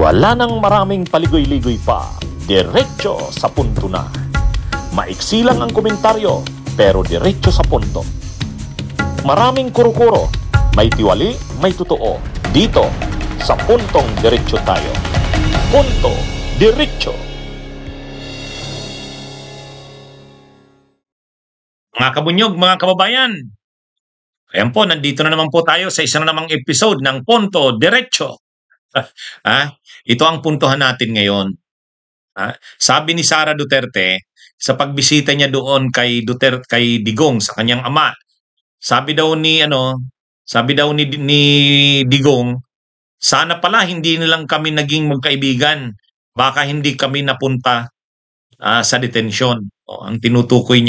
Wala nang maraming paligoy-ligoy pa, diretso sa punto na. Maiksi lang ang komentaryo, pero diretso sa punto. Maraming kuro-kuro, may tiwali, may totoo. Dito, sa puntong diretso tayo. Punto diretso. Mga kabunyog, mga kababayan, ayan po, nandito na naman po tayo sa isa na namang episode ng Punto Diretso. Ito ang puntuhan natin ngayon. Sabi ni Sara Duterte, sa pagbisita niya doon kay Digong, sa kanyang ama, sabi daw ni Digong, sana pala hindi nilang kami naging magkaibigan, baka hindi kami napunta sa detention. Ang tinutukoy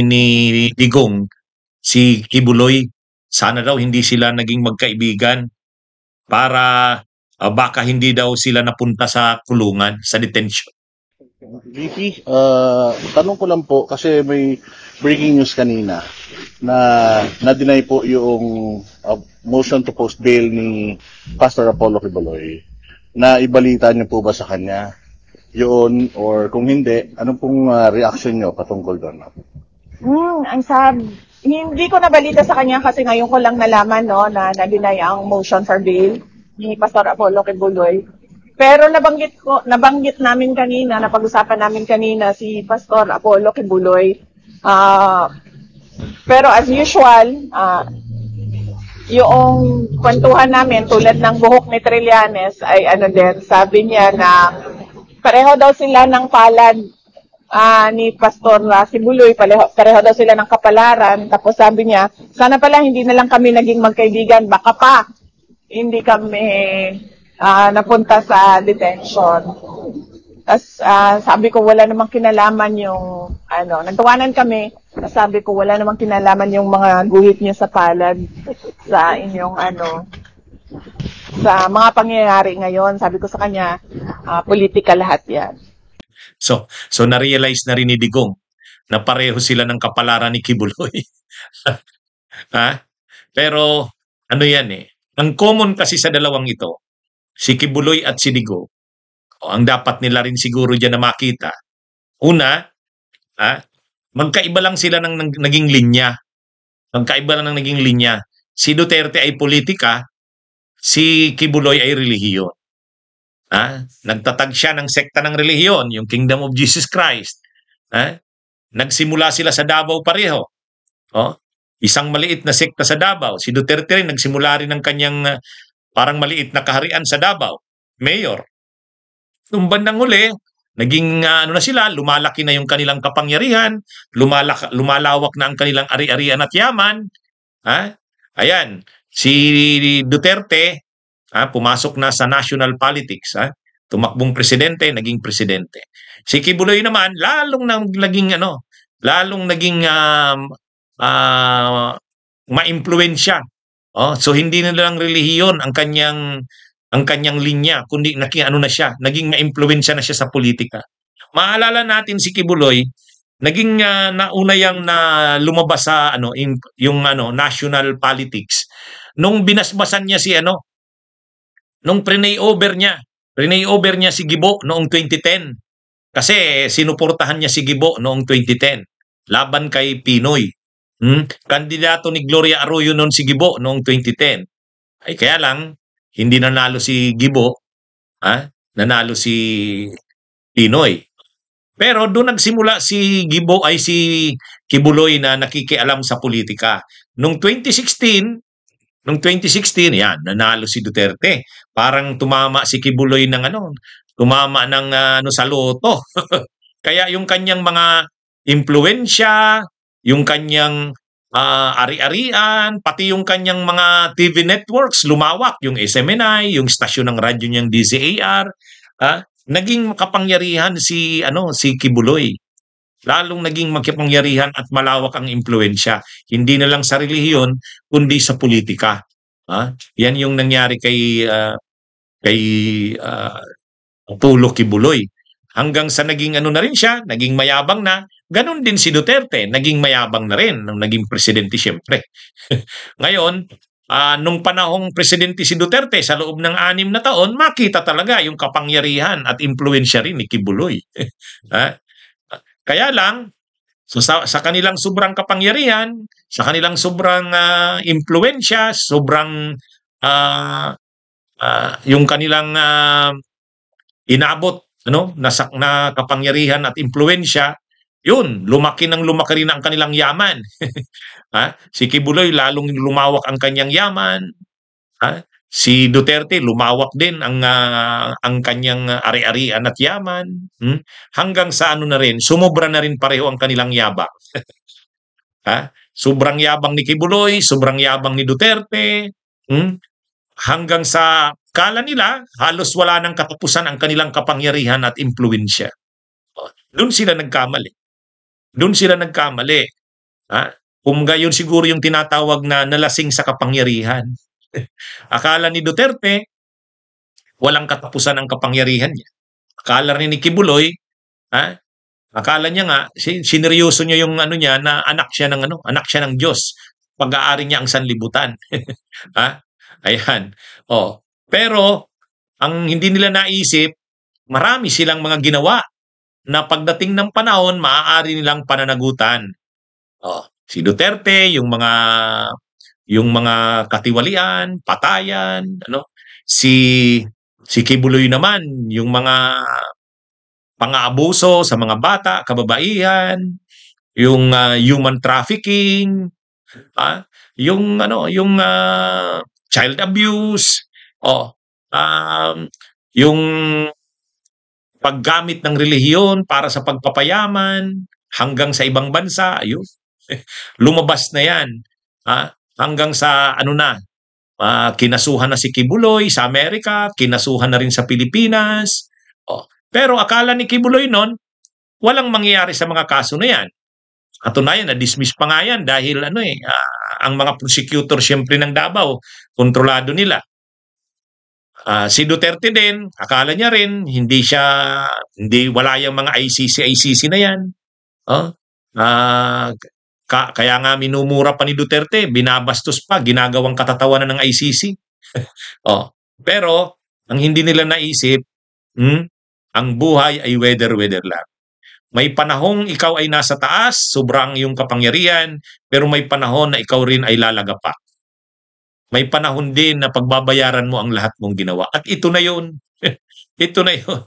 ni Digong, si Kibuloy, sana daw hindi sila naging magkaibigan para baka hindi daw sila napunta sa kulungan, sa detention. VP, tanong ko lang po kasi may breaking news kanina na na-deny po yung motion to post bail ni Pastor Apollo Kibuloy. Na ibalita niyo po ba sa kanya yun, or kung hindi, anong pong reaction niyo patungkol doon? Hindi ko nabalita sa kanya kasi ngayon ko lang nalaman na na-deny ang motion for bail ni Pastor Apollo Kibuloy. Pero nabanggit namin kanina, napag-usapan namin kanina si Pastor Apollo Kibuloy. Pero as usual, yung kwentuhan namin tulad ng buhok ni Trillanes ay sabi niya na pareho daw sila ng palad ni Pastor Kibuloy, pareho daw sila ng kapalaran. Tapos sabi niya, sana pala hindi na lang kami naging magkaibigan, baka pa hindi kami napunta sa detention. Tapos sabi ko wala namang kinalaman yung nagtawanan kami. Sabi ko wala namang kinalaman yung mga guhit niya sa palad sa inyong sa mga pangyayari ngayon. Sabi ko sa kanya, politika lahat yan. So na-realize na rin ni Digong na pareho sila ng kapalaran ni Kibuloy. Pero yan ang common kasi sa dalawang ito, si Kibuloy at si Digong, ang dapat nila rin siguro dyan na makita. Una, magkaiba lang sila ng naging linya. Magkaiba lang ng naging linya. Si Duterte ay politika, si Kibuloy ay relihiyon. Nagtatag siya ng sekta ng relihiyon, yung Kingdom of Jesus Christ. Nagsimula sila sa Davao pareho. Isang maliit na sekta sa Davao. Si Duterte rin nagsimula rin ng kanyang parang maliit na kaharian sa Davao. Mayor. Nung bandang huli, naging na sila, lumalaki na yung kanilang kapangyarihan, lumalawak na ang kanilang ari-arian at yaman. Ayan, si Duterte, pumasok na sa national politics. Tumakbong presidente, naging presidente. Si Kibuloy naman, lalong naging maimpluwensya. So hindi na lang relihiyon ang kanyang linya, kundi naging maimpluwensya na siya sa politika. Maalala natin si Kibuloy, naging nauna yang na lumabas sa national politics nung binasbasan niya nung prenay-over niya si Gibo noong 2010. Kasi sinuportahan niya si Gibo noong 2010 laban kay Pinoy. Kandidato ni Gloria Arroyo noon si Gibo noong 2010. Ay kaya lang, hindi nanalo si Gibo, nanalo si Pinoy. Pero doon nagsimula si Kibuloy na nakikialam sa politika. Noong 2016, yan, nanalo si Duterte. Parang tumama si Kibuloy sa loto. Kaya yung kanyang mga impluwensya, yung kanyang ari-arian, pati yung kanyang mga TV networks, lumawak. Yung SMNI, yung stasyon ng radyo niyang DZAR, naging makapangyarihan si Kibuloy. Lalong naging makapangyarihan at malawak ang impluwensya. Hindi na lang sa relihiyon, kundi sa politika. Yan yung nangyari kay Apollo Kibuloy. Hanggang sa naging na rin siya, naging mayabang na. Ganon din si Duterte, naging mayabang na rin nung naging presidente siyempre. Ngayon, nung panahong presidente si Duterte sa loob ng 6 na taon, makita talaga yung kapangyarihan at impluwensya rin ni Kibuloy. Kaya lang, so sa kanilang sobrang kapangyarihan, sa kanilang sobrang impluwensya, sobrang yung kanilang inabot na kapangyarihan at impluwensya, yun, lumaki rin ang kanilang yaman. Si Kibuloy, lalong lumawak ang kanyang yaman. Si Duterte, lumawak din ang kanyang ari-arian at yaman. Hanggang sa na rin, sumobra na rin pareho ang kanilang yabang. Sobrang yabang ni Kibuloy, sobrang yabang ni Duterte. Hanggang sa kala nila, halos wala ng katapusan ang kanilang kapangyarihan at impluwensya. Doon sila nagkamali. Kung gayon siguro yung tinatawag na nalasing sa kapangyarihan. Akala ni Duterte, walang katapusan ang kapangyarihan niya. Akala rin ni Kibuloy, akala niya nga, sineryoso niya yung niya na anak siya ng Diyos. Pag-aari niya ang sanlibutan. Ayan. Pero, ang hindi nila naisip, marami silang mga ginawa na pagdating ng panahon, maaari nilang pananagutan. Si Duterte, yung mga katiwalian, patayan, si Kibuloy naman, yung mga pang-aabuso sa mga bata, kababaihan, yung human trafficking, yung child abuse, yung paggamit ng relihiyon para sa pagpapayaman hanggang sa ibang bansa, ayun. Lumabas na yan. Hanggang sa kinasuhan na si Kibuloy sa Amerika, kinasuhan na rin sa Pilipinas. Pero akala ni Kibuloy noon, walang mangyayari sa mga kaso na yan. Katunayan, na-dismiss pa nga yan dahil ang mga prosecutor siyempre ng Davao, kontrolado nila. Si Duterte din, akala niya rin, wala yung mga ICC na yan. Kaya nga minumura pa ni Duterte, binabastos pa, ginagawang katatawanan ng ICC. Pero, ang hindi nila naisip, ang buhay ay weather lang. May panahong ikaw ay nasa taas, sobrang iyong kapangyarihan, pero may panahon na ikaw rin ay lalagapak. May panahon din na pagbabayaran mo ang lahat mong ginawa. At ito na yun. Ito na yun.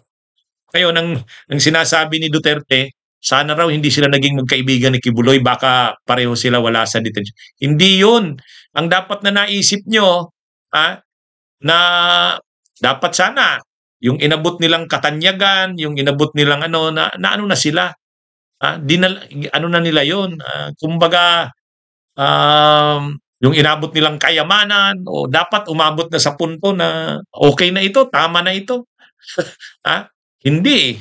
Ngayon, ang sinasabi ni Duterte, sana raw hindi sila naging magkaibigan ni Kibuloy, baka pareho sila wala sa detention. Hindi yun. Ang dapat na naisip nyo, na dapat sana, yung inabot nilang katanyagan, yung inabot nilang na sila. Na nila yun. Kumbaga, yung inabot nilang kayamanan, dapat umabot na sa punto na okay na ito, tama na ito. Hindi.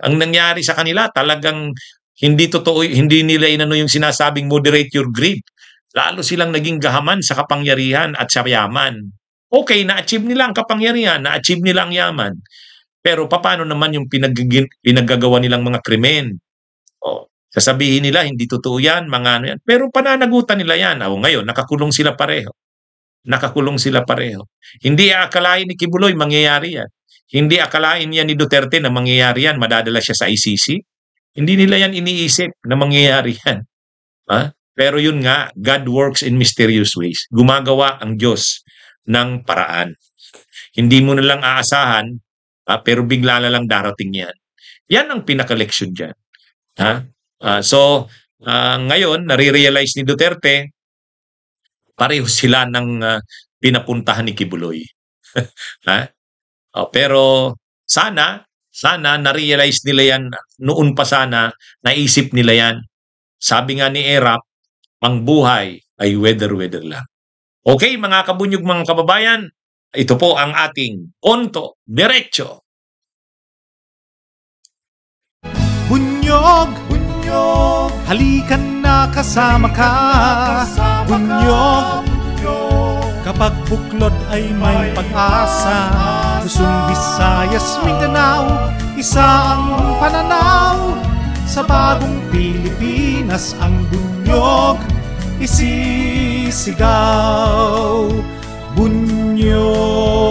Ang nangyari sa kanila, talagang hindi totoo, hindi nila yung sinasabing moderate your greed. Lalo silang naging gahaman sa kapangyarihan at sa yaman. Okay, na-achieve nila ang kapangyarihan, na-achieve nila ang yaman. Pero paano naman yung pinaggagawa nilang mga krimen? Sasabihin nila, hindi totoo yan, mga yan. Pero pananagutan nila yan. Ngayon, nakakulong sila pareho. Hindi aakalain ni Kibuloy, mangyayari yan. Hindi akalain yan ni Duterte na mangyayari yan, madadala siya sa ICC. Hindi nila yan iniisip na mangyayari yan. Pero yun nga, God works in mysterious ways. Gumagawa ang Diyos ng paraan. Hindi mo na lang aasahan, pero bigla na lang darating yan. Yan ang pinaka-leksyon dyan. So, ngayon, nare-realize ni Duterte, pareho sila ng pinapuntahan ni Kibuloy. Pero sana na-realize nila yan, noon pa sana, naisip nila yan. Sabi nga ni Erap, ang buhay ay weather lang. Okay, mga kabunyog, mga kababayan, ito po ang ating Ponto Diretso. Bunyog, halikan na kasama ka. Bunyog, kapag buklod ay may pag-asa. Luzon, Visayas, Mindanao, isa ang pananaw. Sa bagong Pilipinas ang bunyog isisigaw. sumisigaw, Bunyog